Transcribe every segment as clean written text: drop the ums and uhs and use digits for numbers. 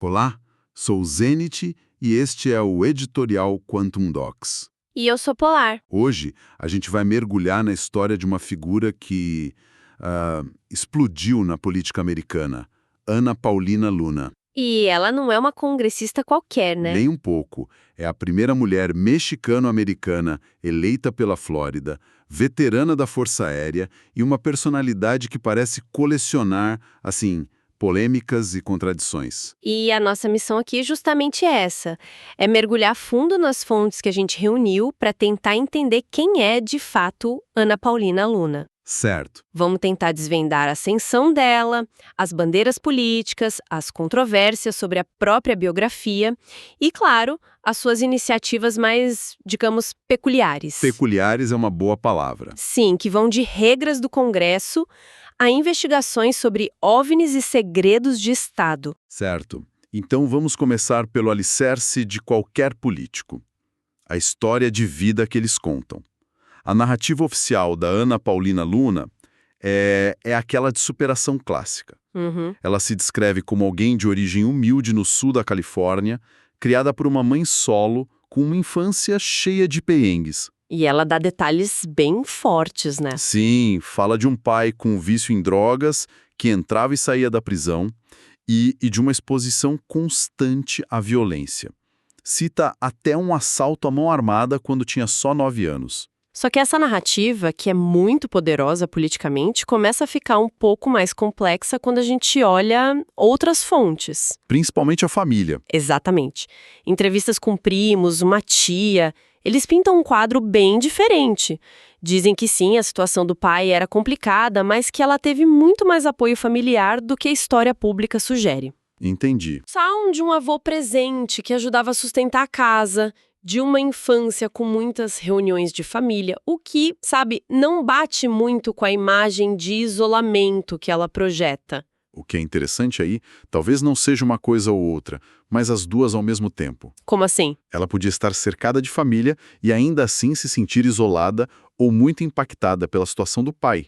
Olá, sou o Zenit e este é o Editorial Quantum Docs. E eu sou Polar. Hoje a gente vai mergulhar na história de uma figura que explodiu na política americana, Ana Paulina Luna. E ela não é uma congressista qualquer, né? Nem um pouco. É a primeira mulher mexicano-americana eleita pela Flórida, veterana da Força Aérea e uma personalidade que parece colecionar, assim, polêmicas e contradições. E a nossa missão aqui é justamente essa. É mergulhar fundo nas fontes que a gente reuniu para tentar entender quem é, de fato, Ana Paulina Luna. Certo. Vamos tentar desvendar a ascensão dela, as bandeiras políticas, as controvérsias sobre a própria biografia e, claro, as suas iniciativas mais, digamos, peculiares. Peculiares é uma boa palavra. Sim, que vão de regras do Congresso a investigações sobre OVNIs e segredos de Estado. Certo. Então vamos começar pelo alicerce de qualquer político. A história de vida que eles contam. A narrativa oficial da Ana Paulina Luna é aquela de superação clássica. Ela se descreve como alguém de origem humilde no sul da Califórnia, criada por uma mãe solo, com uma infância cheia de perrengues. E ela dá detalhes bem fortes, né? Sim, fala de um pai com vício em drogas, que entrava e saía da prisão, e de uma exposição constante à violência. Cita até um assalto à mão armada quando tinha só 9 anos. Só que essa narrativa, que é muito poderosa politicamente, começa a ficar um pouco mais complexa quando a gente olha outras fontes. Principalmente a família. Exatamente. Entrevistas com primos, uma tia, eles pintam um quadro bem diferente. Dizem que sim, a situação do pai era complicada, mas que ela teve muito mais apoio familiar do que a história pública sugere. Entendi. Falam de um avô presente que ajudava a sustentar a casa, de uma infância com muitas reuniões de família, o que, sabe, não bate muito com a imagem de isolamento que ela projeta. O que é interessante aí, talvez não seja uma coisa ou outra, mas as duas ao mesmo tempo. Como assim? Ela podia estar cercada de família e ainda assim se sentir isolada ou muito impactada pela situação do pai.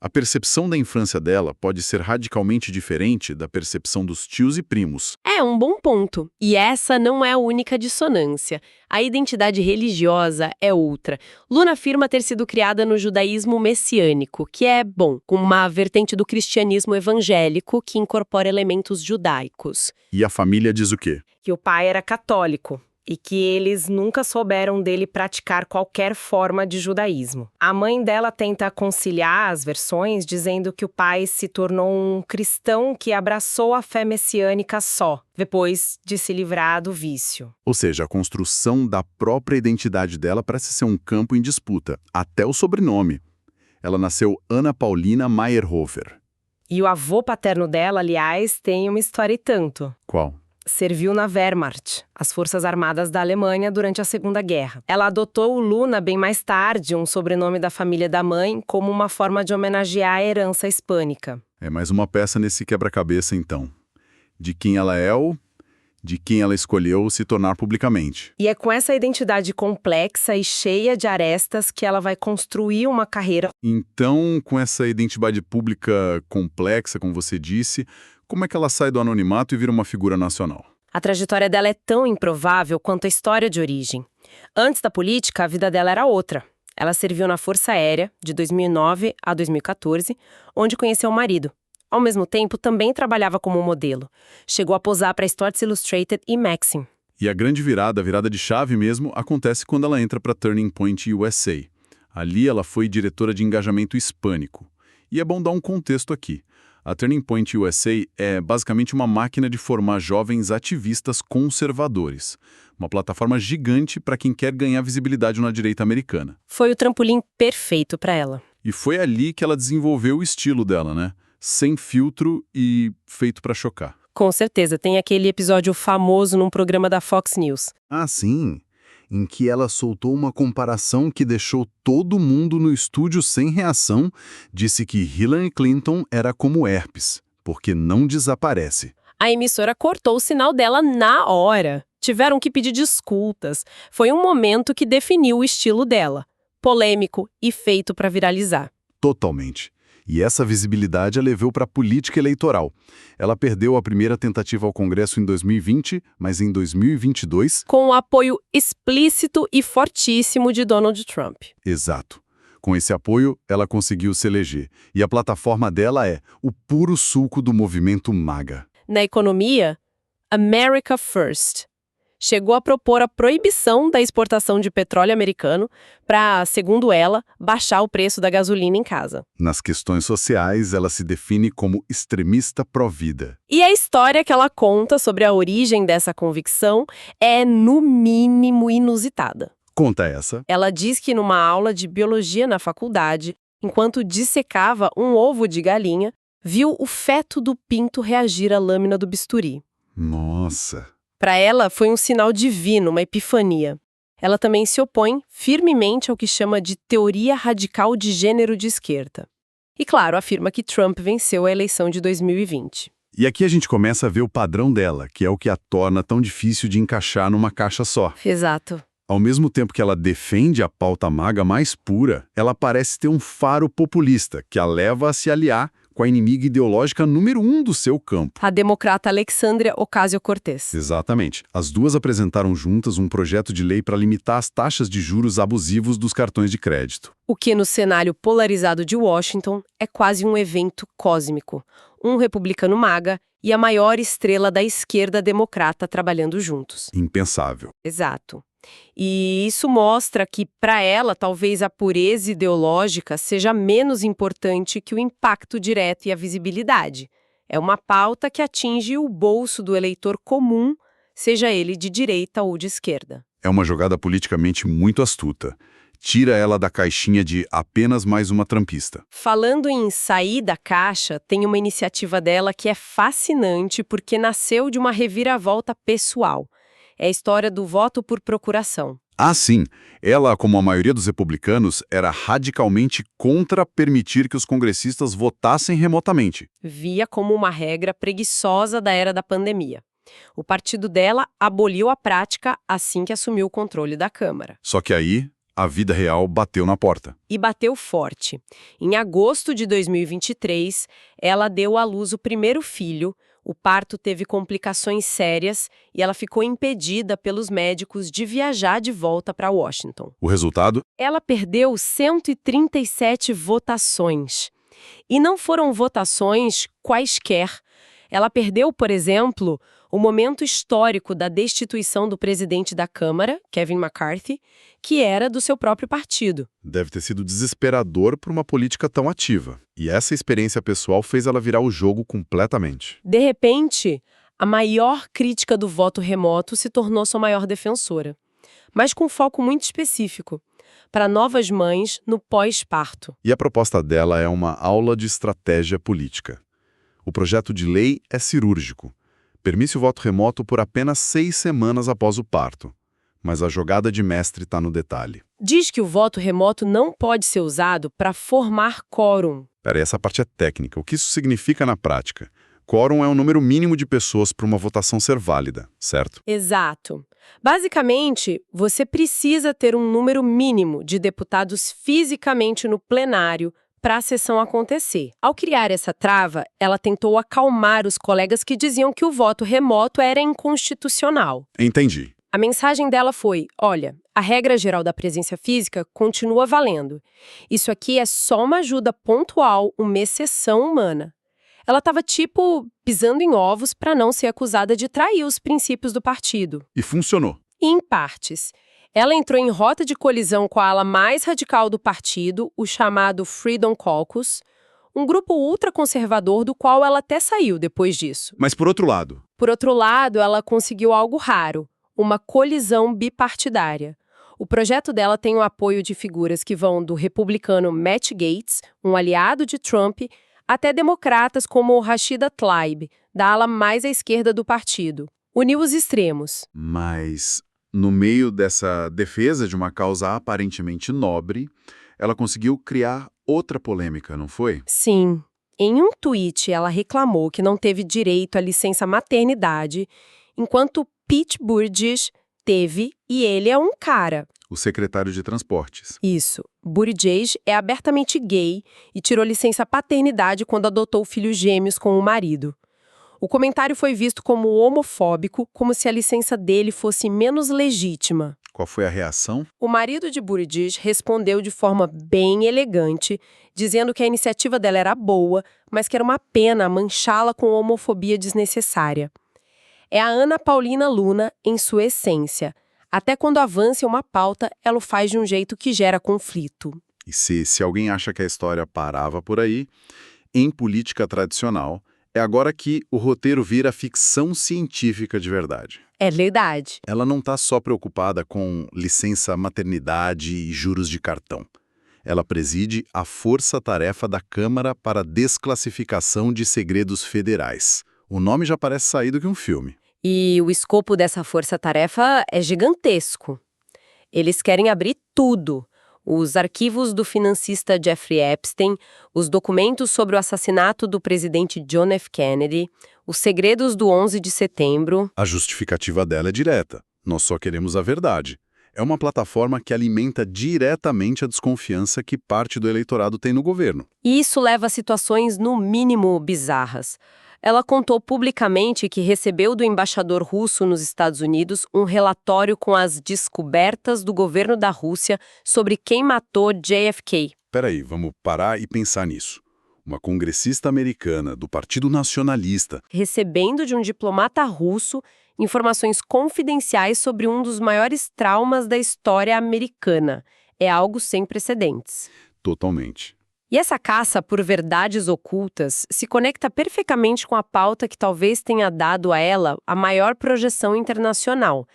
A percepção da infância dela pode ser radicalmente diferente da percepção dos tios e primos. É um bom ponto. E essa não é a única dissonância. A identidade religiosa é outra. Luna afirma ter sido criada no judaísmo messiânico, que é, bom, com uma vertente do cristianismo evangélico que incorpora elementos judaicos. E a família diz o quê? Que o pai era católico e que eles nunca souberam dele praticar qualquer forma de judaísmo. A mãe dela tenta conciliar as versões, dizendo que o pai se tornou um cristão que abraçou a fé messiânica só, depois de se livrar do vício. Ou seja, a construção da própria identidade dela parece ser um campo em disputa, até o sobrenome. Ela nasceu Ana Paulina Meyerhofer. E o avô paterno dela, aliás, tem uma história e tanto. Qual? Serviu na Wehrmacht, as Forças Armadas da Alemanha, durante a Segunda Guerra. Ela adotou o Luna bem mais tarde, um sobrenome da família da mãe, como uma forma de homenagear a herança hispânica. É mais uma peça nesse quebra-cabeça, então. De quem ela é ou de quem ela escolheu se tornar publicamente. E é com essa identidade complexa e cheia de arestas que ela vai construir uma carreira. Então, com essa identidade pública complexa, como você disse, como é que ela sai do anonimato e vira uma figura nacional? A trajetória dela é tão improvável quanto a história de origem. Antes da política, a vida dela era outra. Ela serviu na Força Aérea, de 2009 a 2014, onde conheceu o marido. Ao mesmo tempo, também trabalhava como modelo. Chegou a posar para Sports Illustrated e Maxim. E a grande virada, a virada de chave mesmo, acontece quando ela entra para Turning Point USA. Ali ela foi diretora de engajamento hispânico. E é bom dar um contexto aqui. A Turning Point USA é basicamente uma máquina de formar jovens ativistas conservadores. Uma plataforma gigante para quem quer ganhar visibilidade na direita americana. Foi o trampolim perfeito para ela. E foi ali que ela desenvolveu o estilo dela, né? Sem filtro e feito para chocar. Com certeza, tem aquele episódio famoso num programa da Fox News. Ah, sim. Em que ela soltou uma comparação que deixou todo mundo no estúdio sem reação, disse que Hillary Clinton era como herpes, porque não desaparece. A emissora cortou o sinal dela na hora. Tiveram que pedir desculpas. Foi um momento que definiu o estilo dela. Polêmico e feito para viralizar. Totalmente. E essa visibilidade a levou para a política eleitoral. Ela perdeu a primeira tentativa ao Congresso em 2020, mas em 2022... Com o apoio explícito e fortíssimo de Donald Trump. Exato. Com esse apoio, ela conseguiu se eleger. E a plataforma dela é o puro suco do movimento MAGA. Na economia, America First. Chegou a propor a proibição da exportação de petróleo americano para, segundo ela, baixar o preço da gasolina em casa. Nas questões sociais, ela se define como extremista pró-vida. E a história que ela conta sobre a origem dessa convicção é, no mínimo, inusitada. Conta essa. Ela diz que numa aula de biologia na faculdade, enquanto dissecava um ovo de galinha, viu o feto do pinto reagir à lâmina do bisturi. Nossa! Para ela, foi um sinal divino, uma epifania. Ela também se opõe firmemente ao que chama de teoria radical de gênero de esquerda. E, claro, afirma que Trump venceu a eleição de 2020. E aqui a gente começa a ver o padrão dela, que é o que a torna tão difícil de encaixar numa caixa só. Exato. Ao mesmo tempo que ela defende a pauta MAGA mais pura, ela parece ter um faro populista, que a leva a se aliar com a inimiga ideológica número 1 do seu campo. A democrata Alexandria Ocasio-Cortez. Exatamente. As duas apresentaram juntas um projeto de lei para limitar as taxas de juros abusivos dos cartões de crédito. O que, no cenário polarizado de Washington, é quase um evento cósmico. Um republicano MAGA e a maior estrela da esquerda democrata trabalhando juntos. Impensável. Exato. E isso mostra que, para ela, talvez a pureza ideológica seja menos importante que o impacto direto e a visibilidade. É uma pauta que atinge o bolso do eleitor comum, seja ele de direita ou de esquerda. É uma jogada politicamente muito astuta. Tira ela da caixinha de apenas mais uma trampista. Falando em sair da caixa, tem uma iniciativa dela que é fascinante porque nasceu de uma reviravolta pessoal. É a história do voto por procuração. Ah, sim. Ela, como a maioria dos republicanos, era radicalmente contra permitir que os congressistas votassem remotamente. Via como uma regra preguiçosa da era da pandemia. O partido dela aboliu a prática assim que assumiu o controle da Câmara. Só que aí, a vida real bateu na porta. E bateu forte. Em agosto de 2023, ela deu à luz o primeiro filho. O parto teve complicações sérias e ela ficou impedida pelos médicos de viajar de volta para Washington. O resultado? Ela perdeu 137 votações. E não foram votações quaisquer. Ela perdeu, por exemplo, o momento histórico da destituição do presidente da Câmara, Kevin McCarthy, que era do seu próprio partido. Deve ter sido desesperador para uma política tão ativa. E essa experiência pessoal fez ela virar o jogo completamente. De repente, a maior crítica do voto remoto se tornou sua maior defensora. Mas com foco muito específico, para novas mães no pós-parto. E a proposta dela é uma aula de estratégia política. O projeto de lei é cirúrgico. Permite o voto remoto por apenas 6 semanas após o parto. Mas a jogada de mestre está no detalhe. Diz que o voto remoto não pode ser usado para formar quórum. Peraí, essa parte é técnica. O que isso significa na prática? Quórum é o número mínimo de pessoas para uma votação ser válida, certo? Exato. Basicamente, você precisa ter um número mínimo de deputados fisicamente no plenário para a sessão acontecer. Ao criar essa trava, ela tentou acalmar os colegas que diziam que o voto remoto era inconstitucional. Entendi. A mensagem dela foi, olha, a regra geral da presença física continua valendo. Isso aqui é só uma ajuda pontual, uma exceção humana. Ela estava, pisando em ovos para não ser acusada de trair os princípios do partido. E funcionou. Em partes. Ela entrou em rota de colisão com a ala mais radical do partido, o chamado Freedom Caucus, um grupo ultraconservador do qual ela até saiu depois disso. Mas por outro lado? Por outro lado, ela conseguiu algo raro, uma colisão bipartidária. O projeto dela tem o apoio de figuras que vão do republicano Matt Gaetz, um aliado de Trump, até democratas como Rashida Tlaib, da ala mais à esquerda do partido. Uniu os extremos. Mas, no meio dessa defesa de uma causa aparentemente nobre, ela conseguiu criar outra polêmica, não foi? Sim. Em um tweet, ela reclamou que não teve direito à licença maternidade, enquanto Pete Buttigieg teve, e ele é um cara. o secretário de Transportes. Isso. Buttigieg é abertamente gay e tirou licença paternidade quando adotou filhos gêmeos com o marido. O comentário foi visto como homofóbico, como se a licença dele fosse menos legítima. Qual foi a reação? O marido de Buttigieg respondeu de forma bem elegante, dizendo que a iniciativa dela era boa, mas que era uma pena manchá-la com homofobia desnecessária. É a Ana Paulina Luna em sua essência. Até quando avança uma pauta, ela o faz de um jeito que gera conflito. E se alguém acha que a história parava por aí, em política tradicional, é agora que o roteiro vira ficção científica de verdade. É verdade. Ela não está só preocupada com licença maternidade e juros de cartão. Ela preside a força-tarefa da Câmara para a Desclassificação de Segredos Federais. O nome já parece saído de um filme. E o escopo dessa força-tarefa é gigantesco. Eles querem abrir tudo. Os arquivos do financista Jeffrey Epstein, os documentos sobre o assassinato do presidente John F. Kennedy, os segredos do 11 de setembro. A justificativa dela é direta. Nós só queremos a verdade. É uma plataforma que alimenta diretamente a desconfiança que parte do eleitorado tem no governo. E isso leva a situações, no mínimo, bizarras. Ela contou publicamente que recebeu do embaixador russo nos Estados Unidos um relatório com as descobertas do governo da Rússia sobre quem matou JFK. Peraí, vamos parar e pensar nisso. Uma congressista americana do Partido Nacionalista Recebendo de um diplomata russo informações confidenciais sobre um dos maiores traumas da história americana. É algo sem precedentes. Totalmente. E essa caça por verdades ocultas se conecta perfeitamente com a pauta que talvez tenha dado a ela a maior projeção internacional: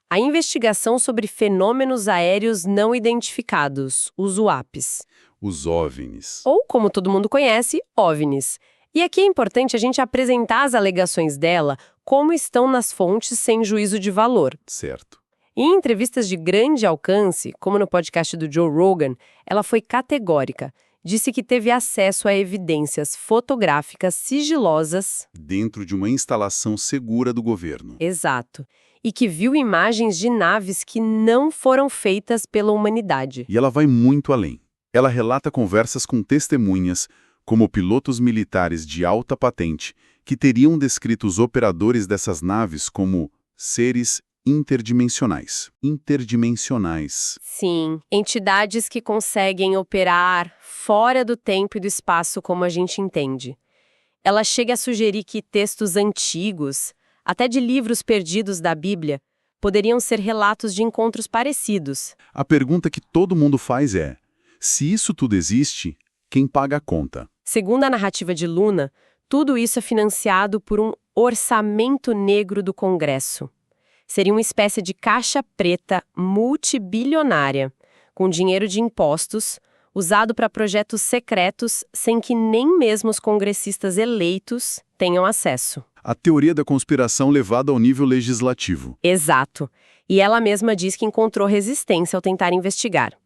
a investigação sobre fenômenos aéreos não identificados, os UAPs. Os OVNIs. Ou, como todo mundo conhece, OVNIs. E aqui é importante a gente apresentar as alegações dela como estão nas fontes sem juízo de valor. Certo. Em entrevistas de grande alcance, como no podcast do Joe Rogan, ela foi categórica. Disse que teve acesso a evidências fotográficas sigilosas. Dentro de uma instalação segura do governo. Exato. E que viu imagens de naves que não foram feitas pela humanidade. E ela vai muito além. Ela relata conversas com testemunhas, como pilotos militares de alta patente, que teriam descrito os operadores dessas naves como seres interdimensionais. Interdimensionais. Sim, entidades que conseguem operar fora do tempo e do espaço como a gente entende. Ela chega a sugerir que textos antigos, até de livros perdidos da Bíblia, poderiam ser relatos de encontros parecidos. A pergunta que todo mundo faz é: se isso tudo existe, quem paga a conta? Segundo a narrativa de Luna, tudo isso é financiado por um orçamento negro do Congresso. Seria uma espécie de caixa preta multibilionária, com dinheiro de impostos, usado para projetos secretos sem que nem mesmo os congressistas eleitos tenham acesso. A teoria da conspiração levada ao nível legislativo. Exato. E ela mesma diz que encontrou resistência ao tentar investigar.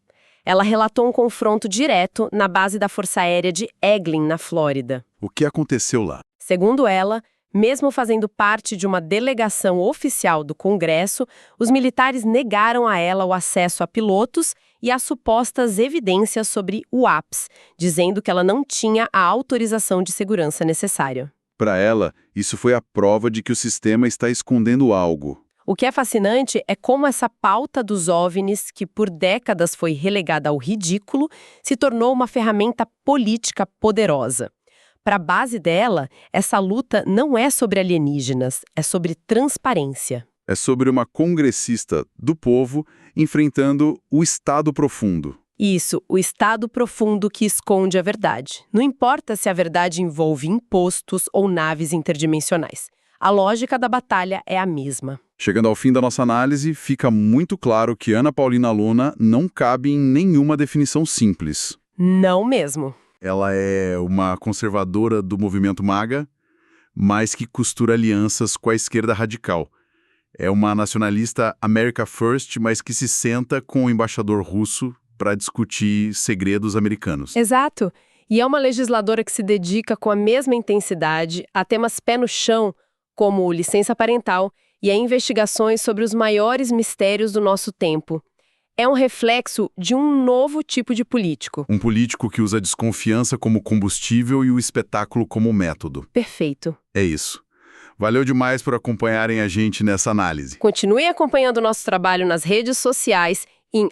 Ela relatou um confronto direto na base da Força Aérea de Eglin, na Flórida. O que aconteceu lá? Segundo ela, mesmo fazendo parte de uma delegação oficial do Congresso, os militares negaram a ela o acesso a pilotos e a supostas evidências sobre UAPs, dizendo que ela não tinha a autorização de segurança necessária. Para ela, isso foi a prova de que o sistema está escondendo algo. O que é fascinante é como essa pauta dos OVNIs, que por décadas foi relegada ao ridículo, se tornou uma ferramenta política poderosa. Para a base dela, essa luta não é sobre alienígenas, é sobre transparência. É sobre uma congressista do povo enfrentando o Estado profundo. Isso, o Estado profundo que esconde a verdade. Não importa se a verdade envolve impostos ou naves interdimensionais. A lógica da batalha é a mesma. Chegando ao fim da nossa análise, fica muito claro que Ana Paulina Luna não cabe em nenhuma definição simples. Não mesmo. Ela é uma conservadora do movimento MAGA, mas que costura alianças com a esquerda radical. É uma nacionalista America First, mas que se senta com o embaixador russo para discutir segredos americanos. Exato. E é uma legisladora que se dedica com a mesma intensidade a temas pé no chão, como licença parental e a investigações sobre os maiores mistérios do nosso tempo. É um reflexo de um novo tipo de político. Um político que usa a desconfiança como combustível e o espetáculo como método. Perfeito. É isso. Valeu demais por acompanharem a gente nessa análise. Continue acompanhando o nosso trabalho nas redes sociais em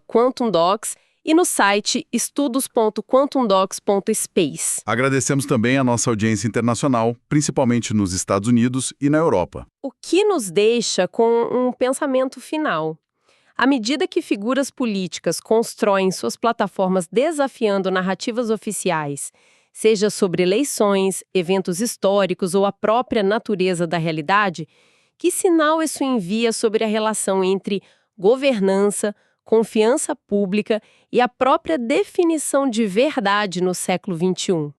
@quantumdocs e no site estudos.quantumdocs.space. Agradecemos também a nossa audiência internacional, principalmente nos Estados Unidos e na Europa. O que nos deixa com um pensamento final. À medida que figuras políticas constroem suas plataformas desafiando narrativas oficiais, seja sobre eleições, eventos históricos ou a própria natureza da realidade, que sinal isso envia sobre a relação entre governança, confiança pública e a própria definição de verdade no século XXI?